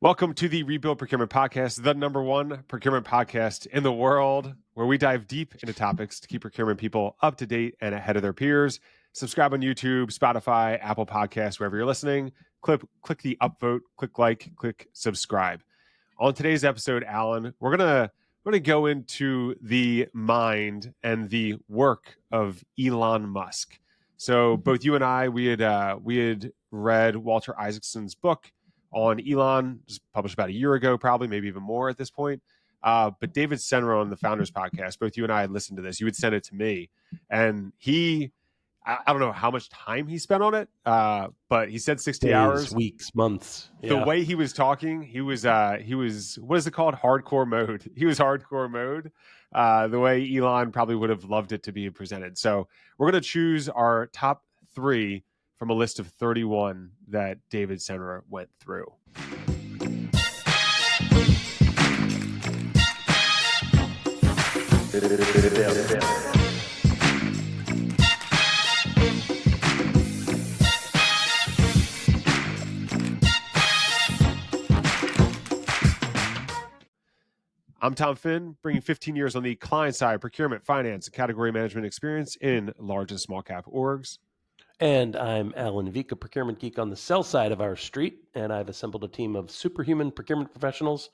Welcome to the Rebuild Procurement Podcast, the number one procurement podcast in the world, where we dive deep into topics to keep procurement people up to date and ahead of their peers. Subscribe on YouTube, Spotify, Apple Podcasts, wherever you're listening. Click the upvote, click like, click subscribe. On today's episode, Alan, we're gonna go into the mind and the work of Elon Musk. So both you and I, we had read Walter Isaacson's book on Elon, just published about a year ago, probably, maybe even more at this point. But David Senra on the Founders Podcast, both you and I had listened to this. You would send it to me. And I don't know how much time he spent on it, but he said 60 hours. Weeks, months. Yeah. The way he was talking, he was, what is it called? Hardcore mode. He was hardcore mode. The way Elon probably would have loved it to be presented. So we're going to choose our top 3 from a list of 31 that David Senra went through. I'm Tom Finn, bringing 15 years on the client side, procurement, finance, and category management experience in large and small cap orgs. And I'm Alan Veeck, a procurement geek on the sell side of our street, and I've assembled a team of superhuman procurement professionals,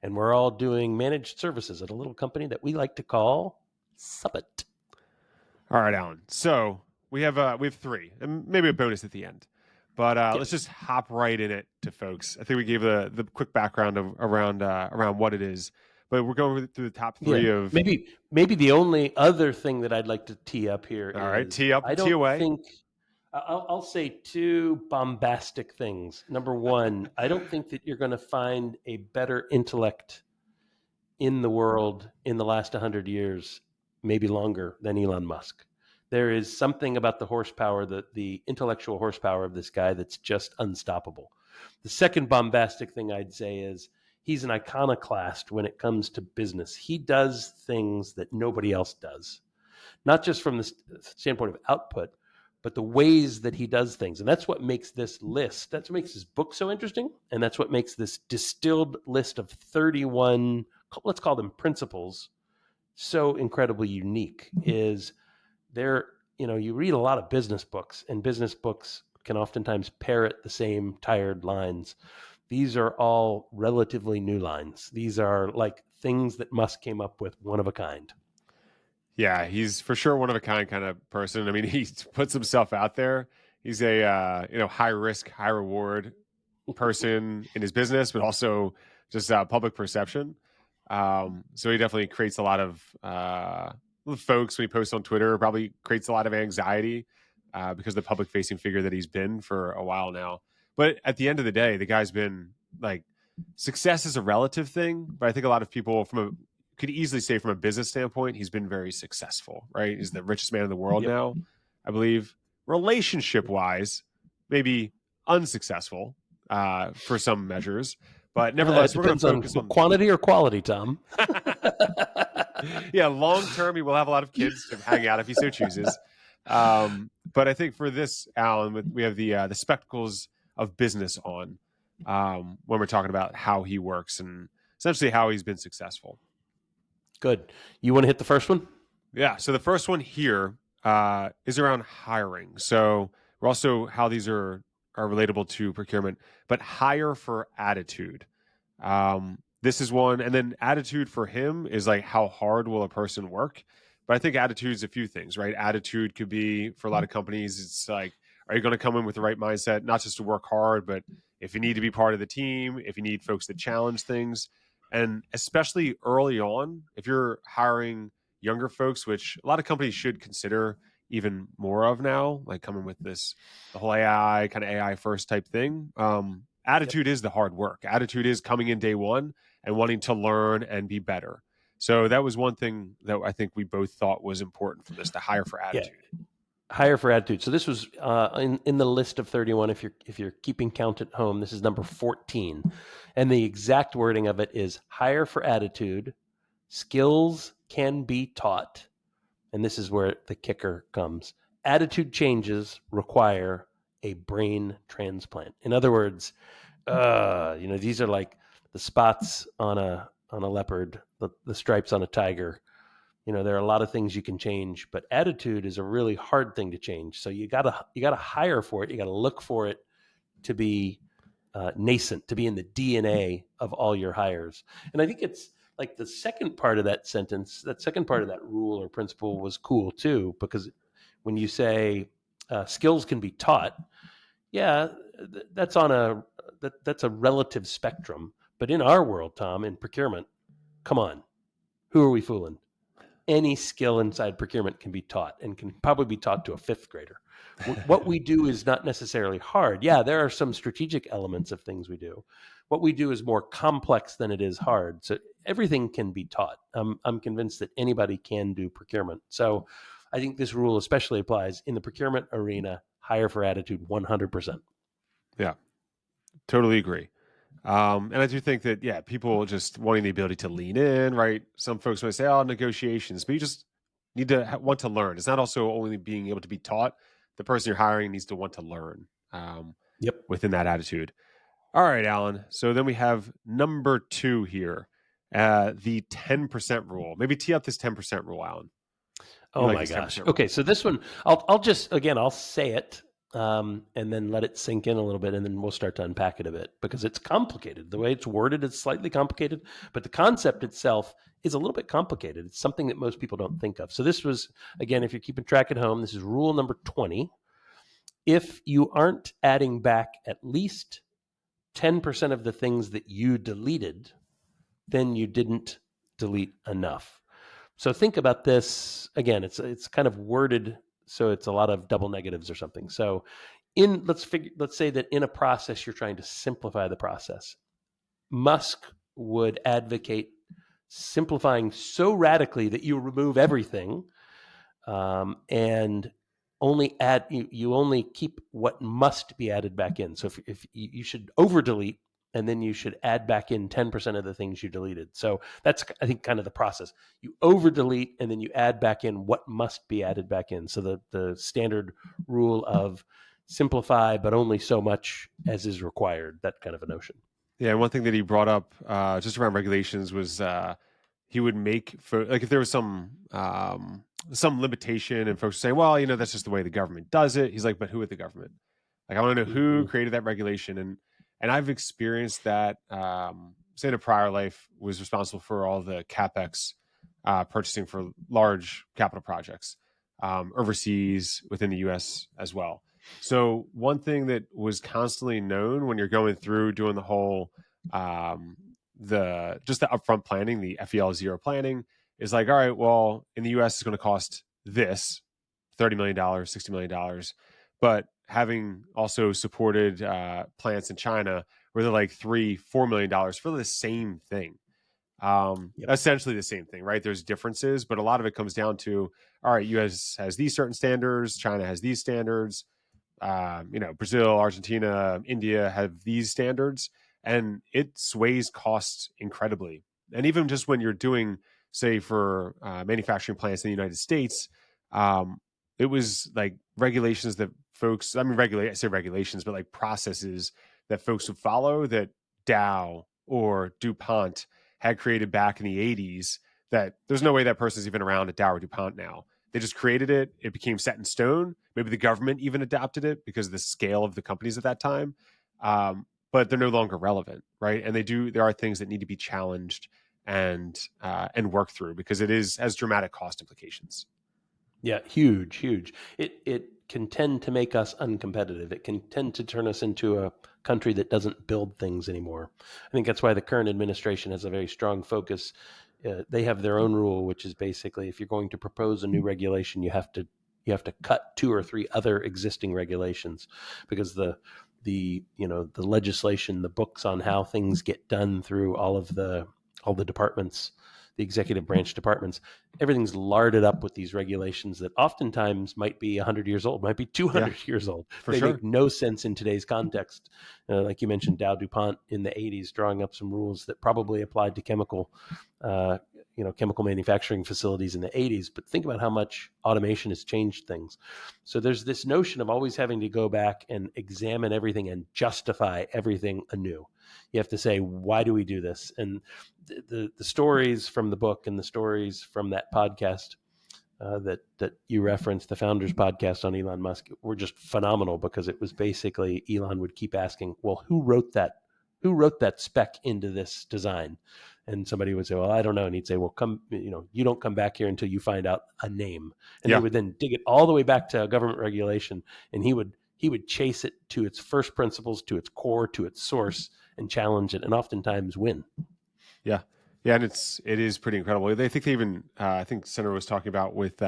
and we're all doing managed services at a little company that we like to call Summit. All right, Alan. So we have 3, and maybe a bonus at the end. But let's just hop right in it to folks. I think we gave the quick background around what it is. But we're going through the top 3 of... Maybe the only other thing that I'd like to tee up here All right, tee away. I'll say 2 bombastic things. Number 1, I don't think that you're going to find a better intellect in the world in the last 100 years, maybe longer, than Elon Musk. There is something about the horsepower, the intellectual horsepower of this guy that's just unstoppable. The second bombastic thing I'd say is he's an iconoclast when it comes to business. He does things that nobody else does, not just from the standpoint of output, but the ways that he does things. And that's what makes this list, that's what makes this book so interesting. And that's what makes this distilled list of 31, let's call them principles, so incredibly unique. Is there, you read a lot of business books, and business books can oftentimes parrot the same tired lines. These are all relatively new lines. These are like things that Musk came up with, one of a kind. Yeah, he's for sure one of a kind of person. I mean, he puts himself out there. He's a high risk, high reward person in his business, but also just public perception. So he definitely creates a lot of folks when he posts on Twitter. Probably creates a lot of anxiety because of the public facing figure that he's been for a while now. But at the end of the day, the guy's been like, success is a relative thing. But I think a lot of people could easily say from a business standpoint, he's been very successful, right? He's the richest man in the world now, I believe. Relationship-wise, maybe unsuccessful for some measures, but nevertheless, we're going to focus on quantity or quality, Tom. Yeah, long term, he will have a lot of kids to hang out if he so chooses. But I think for this, Alan, we have the spectacles of business on when we're talking about how he works and essentially how he's been successful. Good. You want to hit the first one? Yeah. So the first one here is around hiring. So we're also how these are relatable to procurement, but hire for attitude. This is one. And then attitude for him is like, how hard will a person work? But I think attitude is a few things, right? Attitude could be, for a lot of companies, it's like, are you going to come in with the right mindset, not just to work hard, but if you need to be part of the team, if you need folks that challenge things. And especially early on, if you're hiring younger folks, which a lot of companies should consider even more of now, like coming with the whole AI, kind of AI first type thing. Attitude is the hard work. Attitude is coming in day one and wanting to learn and be better. So that was one thing that I think we both thought was important for this, to hire for attitude. Yeah. Hire for attitude. So this was in the list of 31. If you're keeping count at home, this is number 14, and the exact wording of it is hire for attitude. Skills can be taught, and this is where the kicker comes. Attitude changes require a brain transplant. In other words, These are like the spots on a leopard, the stripes on a tiger. There are a lot of things you can change, but attitude is a really hard thing to change. So you gotta hire for it. You gotta look for it to be nascent, to be in the DNA of all your hires. And I think it's like the second part of that sentence, that second part of that rule or principle was cool too, because when you say skills can be taught, yeah, that's on that's a relative spectrum. But in our world, Tom, in procurement, come on, who are we fooling? Any skill inside procurement can be taught and can probably be taught to a fifth grader. What we do is not necessarily hard. Yeah, there are some strategic elements of things we do. What we do is more complex than it is hard. So everything can be taught. I'm convinced that anybody can do procurement. So I think this rule especially applies in the procurement arena. Hire for attitude 100%. Yeah, totally agree. And I do think that, yeah, people just wanting the ability to lean in, right? Some folks might say, oh, negotiations, but you just need to want to learn. It's not also only being able to be taught. The person you're hiring needs to want to learn Yep. within that attitude. All right, Alan. So then we have number 2 here, the 10% rule. Maybe tee up this 10% rule, Alan. You Oh like my this gosh. 10% rule. Okay, so this one, I'll just again, I'll say it, and then let it sink in a little bit, and then we'll start to unpack it a bit because it's complicated. The way it's worded is slightly complicated, but the concept itself is a little bit complicated. It's something that most people don't think of. So this was, again, if you're keeping track at home, this is rule number 20. If you aren't adding back at least 10% of the things that you deleted, then you didn't delete enough. So think about this again. It's kind of worded so it's a lot of double negatives or something. So let's say that in a process you're trying to simplify the process. Musk would advocate simplifying so radically that you remove everything, and only add you only keep what must be added back in. So if you should over delete, and then you should add back in 10% of the things you deleted. So that's, I think, kind of the process. You over delete and then you add back in what must be added back in. So the standard rule of simplify but only so much as is required, that kind of a notion. Yeah, and one thing that he brought up just around regulations was he would make like if there was some limitation and folks say, well, that's just the way the government does it. He's like, but who at the government? Like, I want to know who Mm-hmm. created that regulation, and I've experienced that. Say in a prior life was responsible for all the capex purchasing for large capital projects overseas within the U.S. as well. So one thing that was constantly known when you're going through doing the whole the upfront planning, the FEL0 planning, is like, all right, well, in the US it's going to cost this $30 million, $60 million. But having also supported plants in China where they're like $3-4 million for the same thing. Yep. Essentially the same thing, right? There's differences, but a lot of it comes down to, all right, US has these certain standards, China has these standards, Brazil, Argentina, India have these standards, and it sways costs incredibly. And even just when you're doing, say, for manufacturing plants in the United States, it was like regulations that folks, I say regulations, but like processes that folks would follow that Dow or DuPont had created back in the 80s that there's no way that person's even around at Dow or DuPont now. They just created it. It became set in stone. Maybe the government even adopted it because of the scale of the companies at that time. But they're no longer relevant, right? And there are things that need to be challenged and worked through because it has dramatic cost implications. Yeah, huge, huge. It can tend to make us uncompetitive. It can tend to turn us into a country that doesn't build things anymore. I think that's why the current administration has a very strong focus. They have their own rule, which is basically if you're going to propose a new regulation, you have to cut 2 or 3 other existing regulations because the legislation, the books on how things get done through all the departments, the executive branch departments, everything's larded up with these regulations that oftentimes might be 100 years old, might be Yeah, 200 years old. for They sure. make no sense in today's context. Like you mentioned, Dow DuPont in the 80s drawing up some rules that probably applied to chemical chemical manufacturing facilities in the 80s, but think about how much automation has changed things. So there's this notion of always having to go back and examine everything and justify everything anew. You have to say, why do we do this? And the stories from the book and the stories from that podcast that you referenced, the Founders podcast on Elon Musk, were just phenomenal, because it was basically Elon would keep asking, well, who wrote that? Who wrote that spec into this design? And somebody would say, well, I don't know. And he'd say, well, you don't come back here until you find out a name. And they Yeah. would then dig it all the way back to government regulation. And he would chase it to its first principles, to its core, to its source, and challenge it, and oftentimes win. Yeah. Yeah. And it is pretty incredible. They think they even, I think Senator was talking about with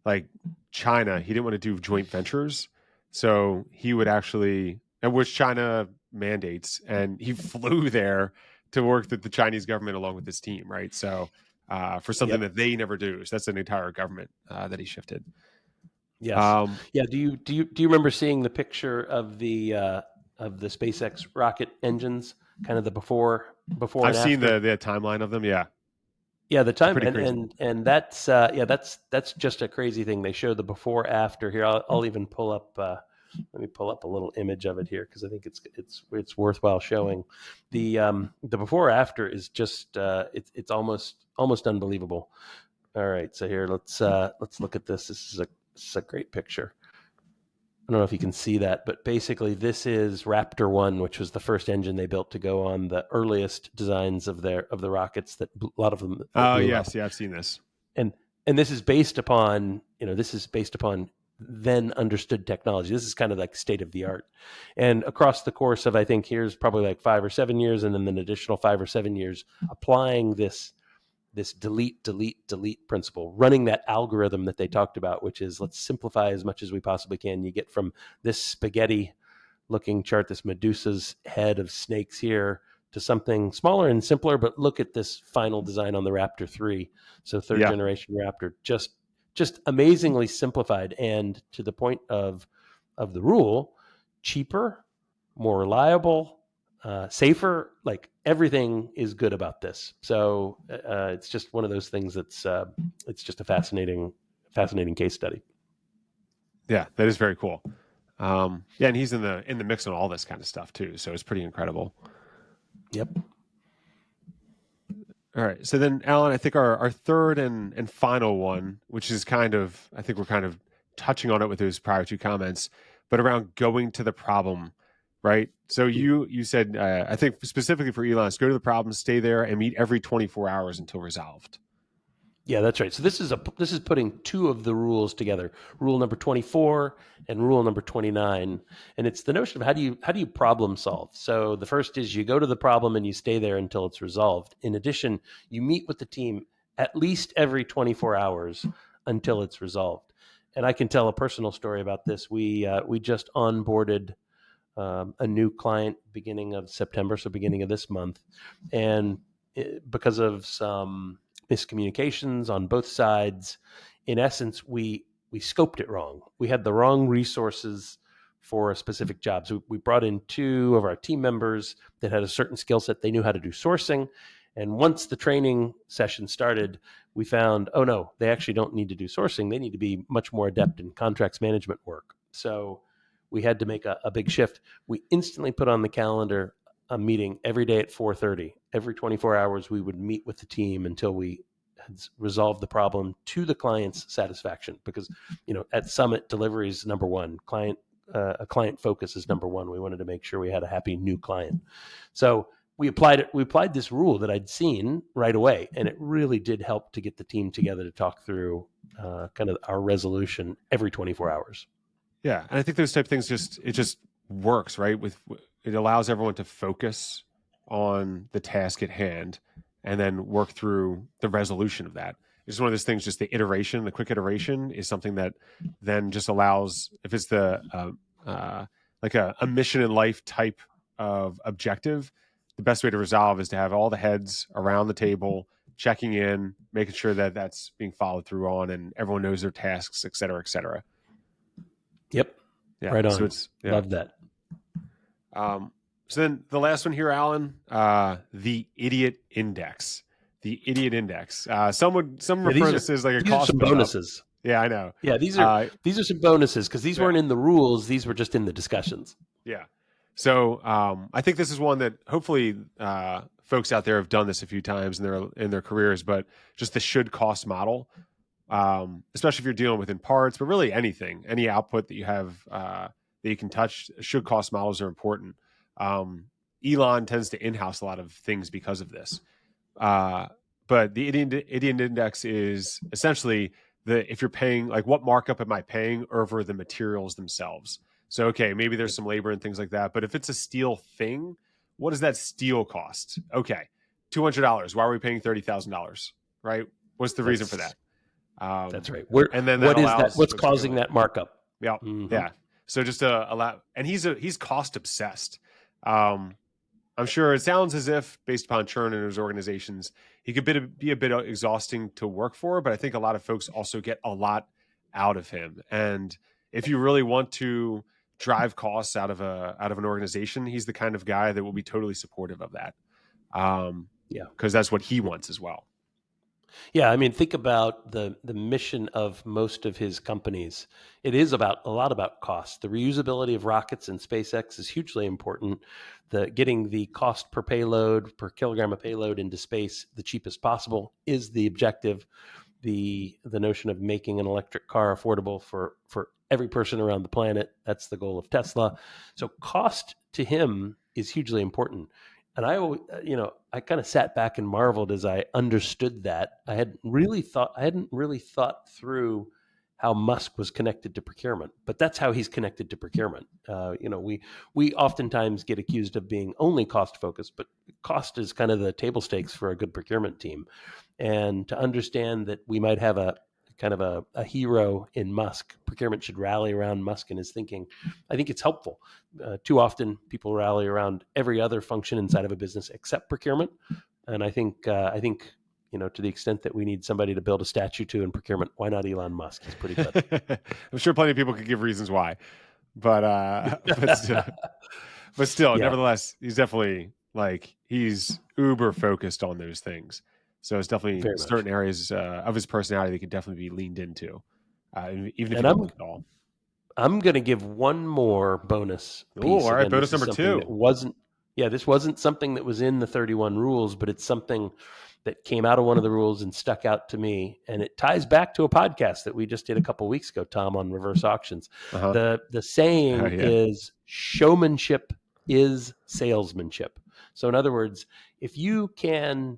like China, he didn't want to do joint ventures. So he would actually, and which China mandates, and he flew there to work with the Chinese government along with his team. Right. So for something Yep. that they never do. So that's an entire government that he shifted. Yes. Um, Yeah. Do you remember seeing the picture of the SpaceX rocket engines, kind of the before I've and seen after? the timeline of them. Yeah. Yeah, the It's time, pretty and crazy. that's just a crazy thing. They show the before after here. I'll even pull up. Let me pull up a little image of it here, because I think it's worthwhile showing. The before after is just it's almost unbelievable. All right, so here let's look at this. This is a great picture. I don't know if you can see that, but basically this is Raptor 1, which was the first engine they built to go on the earliest designs of the rockets, that a lot of them that Oh, blew yes. up. Yeah. I've seen this. And this is based upon, then understood technology. This is kind of like state of the art. And across the course of, I think here's probably like 5 or 7 years, and then an additional 5 or 7 years, applying this delete principle, running that algorithm that they talked about, which is, let's simplify as much as we possibly can. You get from this spaghetti looking chart, this Medusa's head of snakes here, to something smaller and simpler. But look at this final design on the Raptor 3. So third Yeah. generation Raptor, just amazingly simplified, and to the point of the rule, cheaper, more reliable, safer. Like, everything is good about this. So it's just one of those things that's it's just a fascinating case study. Yeah. That is very cool. Yeah. And he's in the mix on all this kind of stuff too. So it's pretty incredible. Yep. All right. So then, Alan, I think our third and final one, which is kind of, I think we're kind of touching on it with those prior two comments, but around going to the problem, right? So you said, I think specifically for Elon, go to the problem, stay there, and meet every 24 hours until resolved. Yeah, that's right. So this is putting two of the rules together: rule number 24 and rule number 29. And it's the notion of, how do you problem solve. So the first is, you go to the problem and you stay there until it's resolved. In addition, you meet with the team at least every 24 hours until it's resolved. And I can tell a personal story about this. We just onboarded a new client beginning of September, so beginning of this month, and because of some miscommunications on both sides, in essence, we scoped it wrong. We had the wrong resources for a specific job. So we brought in two of our team members that had a certain skill set. They knew how to do sourcing. And once the training session started, we found, oh no, they actually don't need to do sourcing. They need to be much more adept in contracts management work. So we had to make a big shift. We instantly put on the calendar a meeting every day at 4:30. Every 24 hours, we would meet with the team until we had resolved the problem to the client's satisfaction. Because, at Summit, delivery is number one. A client focus is number one. We wanted to make sure we had a happy new client. So we applied it. We applied this rule that I'd seen right away, and it really did help to get the team together to talk through kind of our resolution every 24 hours. Yeah, and I think those type of things just works, right? It allows everyone to focus on the task at hand and then work through the resolution of that. It's one of those things. Just the quick iteration is something that then just allows, if it's the like a mission in life type of objective, the best way to resolve is to have all the heads around the table checking in, making sure that that's being followed through on, and everyone knows their tasks, et cetera, et cetera. Yep. Yeah. Right So on. it's yeah. Love that. So then the last one here, Alan, the idiot index. the idiot index. Some Yeah, refer to this as like a these are cost some buildup. bonuses. Yeah, I know. Yeah, these are some bonuses because these Yeah. weren't in the rules. These were just in the discussions. Yeah. So I think this is one that hopefully folks out there have done this a few times in their careers, but just the should cost model, especially if you're dealing with in parts, but really anything, any output that you have that you can touch, should cost models are important. Elon tends to in-house a lot of things because of this. But the idiot index is essentially if you're paying, like, what markup am I paying over the materials themselves? So, okay, maybe there's some labor and things like that, but if it's a steel thing, what does that steel cost? Okay, $200. Why are we paying $30,000? Right? What's the reason for that? That's right. And then that What is that? allows What's folks to go causing in. that markup? Yeah, Mm-hmm. yeah. So just to allow, and he's cost obsessed. I'm sure it sounds as if, based upon churn in his organizations, he could be a bit exhausting to work for, but I think a lot of folks also get a lot out of him. And if you really want to drive costs out of an organization, he's the kind of guy that will be totally supportive of that. Yeah, because that's what he wants as well. Yeah, I mean, think about the mission of most of his companies. It is about a lot about cost. The reusability of rockets and SpaceX is hugely important. Getting the cost per payload, per kilogram of payload into space the cheapest possible is the objective. The notion of making an electric car affordable for every person around the planet, that's the goal of Tesla. So cost to him is hugely important. And I kind of sat back and marveled as I understood that. I hadn't really thought through how Musk was connected to procurement, but that's how he's connected to procurement. We oftentimes get accused of being only cost focused, but cost is kind of the table stakes for a good procurement team. And to understand that we might have a kind of a hero in Musk, procurement should rally around Musk and his thinking. I think it's helpful. Too often, people rally around every other function inside of a business except procurement. And I think to the extent that we need somebody to build a statue to in procurement, why not Elon Musk? He's pretty good. I'm sure plenty of people could give reasons why, but still, Yeah, nevertheless, he's definitely, like, he's uber focused on those things. So it's definitely very much. certain areas of his personality that could definitely be leaned into, even if you And don't like it all. I'm going to give one more bonus Oh, piece. all right. Again, Bonus this is number something that 2. wasn't. Yeah, this wasn't something that was in the 31 rules, but it's something that came out of one of the rules and stuck out to me, and it ties back to a podcast that we just did a couple of weeks ago, Tom, on reverse auctions. Uh-huh. The saying Yeah. is showmanship is salesmanship. So in other words, if you can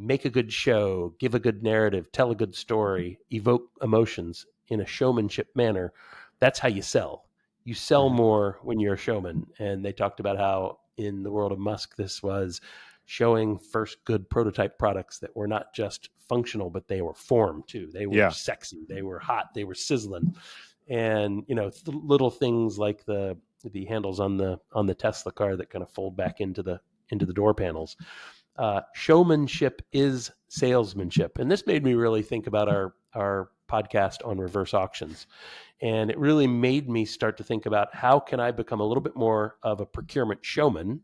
make a good show, give a good narrative, tell a good story, evoke emotions in a showmanship manner, that's how you sell. You sell more when you're a showman. And they talked about how in the world of Musk, this was showing first good prototype products that were not just functional, but they were form too. They were sexy, they were hot, they were sizzling. And little things like the handles on the Tesla car that kind of fold back into the door panels. Showmanship is salesmanship, and this made me really think about our podcast on reverse auctions. And it really made me start to think about how can I become a little bit more of a procurement showman.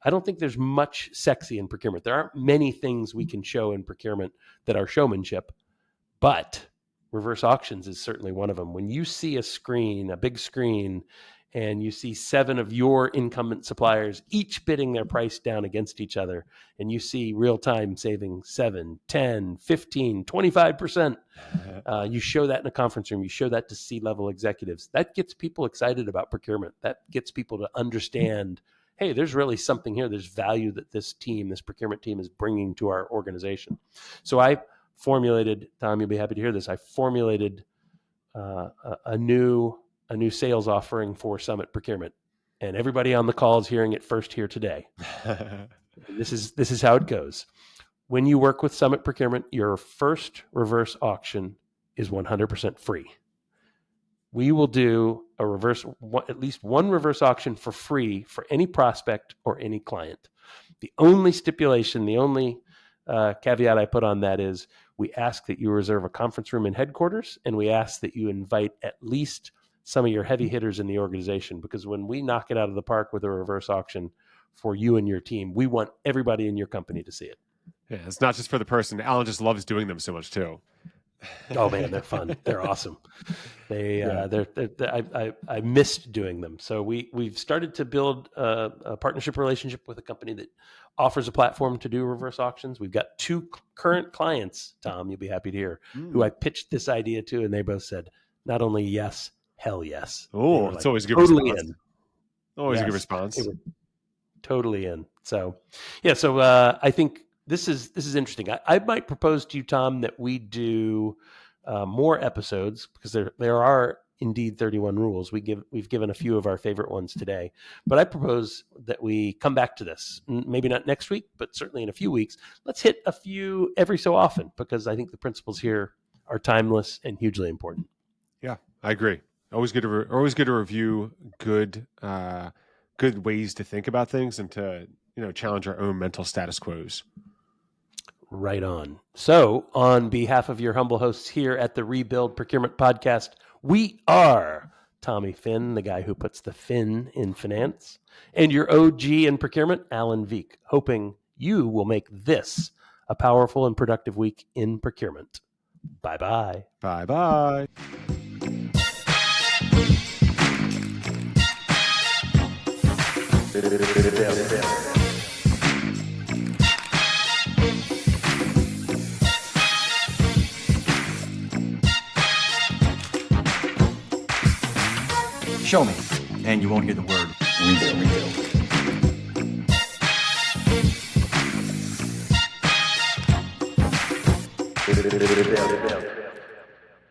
I don't think there's much sexy in procurement. There aren't many things we can show in procurement that are showmanship, but reverse auctions is certainly one of them. When you see a big screen, and you see 7 of your incumbent suppliers each bidding their price down against each other, and you see real time saving 7, 10, 15, 25%. You show that in a conference room, you show that to C-level executives. That gets people excited about procurement. That gets people to understand, hey, there's really something here. There's value that this procurement team is bringing to our organization. So I formulated, Tom, you'll be happy to hear this, I formulated a new sales offering for Summit Procurement, and everybody on the call is hearing it first here today. This is how it goes. When you work with Summit Procurement, your first reverse auction is 100% free. We will do at least one reverse auction for free for any prospect or any client. The only stipulation, the only caveat I put on that is we ask that you reserve a conference room in headquarters, and we ask that you invite at least some of your heavy hitters in the organization, because when we knock it out of the park with a reverse auction for you and your team, we want everybody in your company to see it. Yeah, it's not just for the person. Alan just loves doing them so much too. Oh man, they're fun. They're awesome. Yeah. I missed doing them. So we've started to build a partnership relationship with a company that offers a platform to do reverse auctions. We've got 2 current clients, Tom, you'll be happy to hear, who I pitched this idea to, and they both said not only yes, hell yes. Oh, it's Like, always a good totally response. in. Always a good Yes, response. they were totally in. So yeah, so I think this is interesting. I might propose to you, Tom, that we do more episodes, because there are indeed 31 rules. We've given a few of our favorite ones today, but I propose that we come back to this. Maybe not next week, but certainly in a few weeks. Let's hit a few every so often, because I think the principles here are timeless and hugely important. Yeah, I agree. Always good to review good good ways to think about things and to challenge our own mental status quos. Right on. So, on behalf of your humble hosts here at the Rebuild Procurement Podcast, we are Tommy Finn, the guy who puts the fin in finance, and your OG in procurement, Alan Veeck, hoping you will make this a powerful and productive week in procurement. Bye-bye. Bye-bye. Show me, and you won't hear the word rebuild.